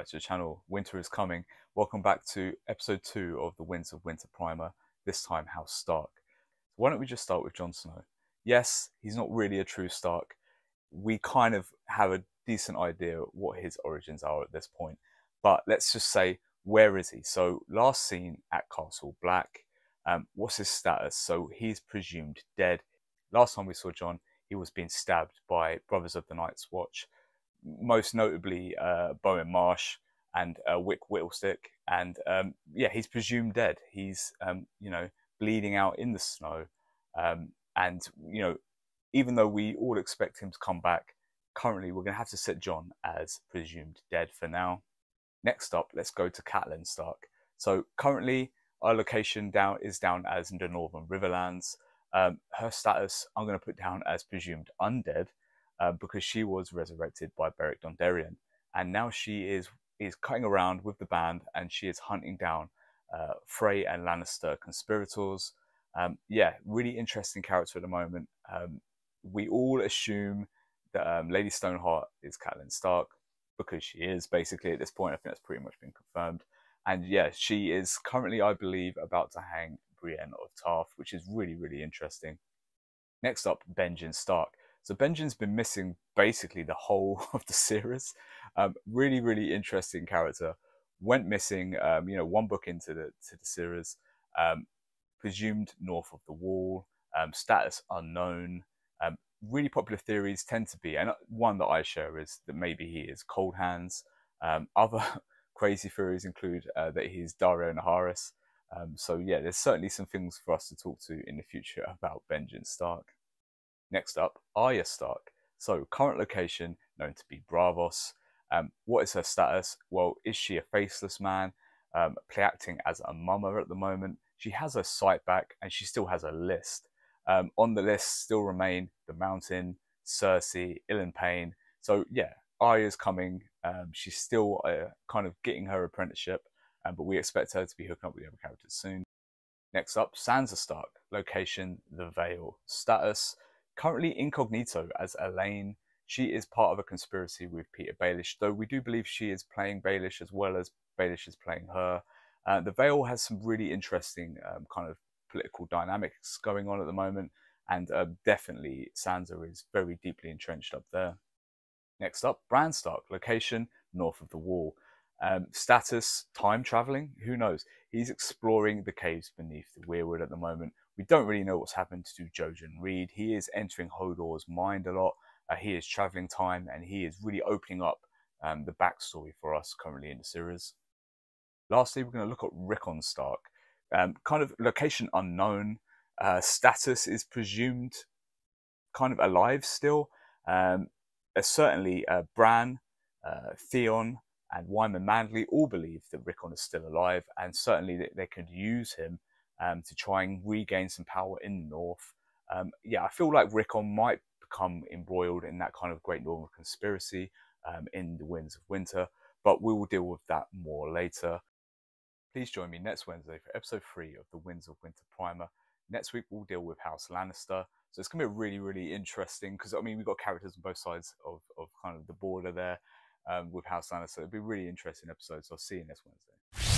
back to the channel. Winter is coming. Welcome back to episode 2 of the Winds of Winter primer, this time House Stark. Why don't we just start with Jon Snow? Yes, he's not really a true Stark. We kind of have a decent idea what his origins are at this point, but let's just say, where is he? So last seen at Castle Black. What's his status? So he's presumed dead. Last time we saw Jon, he was being stabbed by Brothers of the Night's Watch, most notably Bowen Marsh and Wick Whittlestick, and yeah, he's presumed dead. He's bleeding out in the snow, and even though we all expect him to come back, currently we're going to have to set Jon as presumed dead for now. Next up, let's go to Catelyn Stark. So currently our location is down as the Northern Riverlands. Her status I'm going to put down as presumed undead, because she was resurrected by Beric Dondarrion, and now she is cutting around with the band, and she is hunting down Frey and Lannister conspirators. Yeah, really interesting character at the moment. We all assume that Lady Stoneheart is Catelyn Stark, because she is basically at this point. I think that's pretty much been confirmed. And yeah, she is currently, I believe, about to hang Brienne of Tarth, which is really, really interesting. Next up, Benj Stark. So Benjen's been missing basically the whole of the series. Really, really interesting character. Went missing, one book into the series. Presumed north of the Wall. Status unknown. Really popular theories tend to be, and one that I share is that maybe he is Cold Hands. Other crazy theories include that he's Daario Naharis. So yeah, there's certainly some things for us to talk to in the future about Benj Stark. Next up, Arya Stark. So current location known to be Braavos. What is her status? Well, is she a faceless man, play acting as a mummer at the moment? She has her sight back, and she still has a list. On the list still remain the Mountain, Cersei, Ilyn Payne. So yeah, Arya's coming. She's still kind of getting her apprenticeship, but we expect her to be hooking up with the other characters soon. Next up, Sansa Stark. Location, the Vale. Status, currently incognito as Elaine. She is part of a conspiracy with Peter Baelish, though we do believe she is playing Baelish as well as Baelish is playing her. The Vale has some really interesting kind of political dynamics going on at the moment, and definitely Sansa is very deeply entrenched up there. Next up, Bran Stark. Location, north of the Wall. Status, time traveling, who knows? He's exploring the caves beneath the Weirwood at the moment. We don't really know what's happened to Jojen Reed. He is entering Hodor's mind a lot. He is traveling time, and he is really opening up the backstory for us currently in the series. Lastly, we're going to look at Rickon Stark. Kind of location unknown. Status is presumed kind of alive still. Certainly Bran, Theon, and Wyman Manderly all believe that Rickon is still alive, and certainly that they could use him to try and regain some power in the north. Yeah, I feel like Rickon might become embroiled in that kind of Great Northern conspiracy in the Winds of Winter, but we will deal with that more later. Please join me next Wednesday for episode 3 of the Winds of Winter primer. Next week we'll deal with House Lannister, so it's going to be really, really interesting, because I mean we've got characters on both sides of kind of the border there with House Lannister. It'll be a really interesting episode, so I'll see you next Wednesday.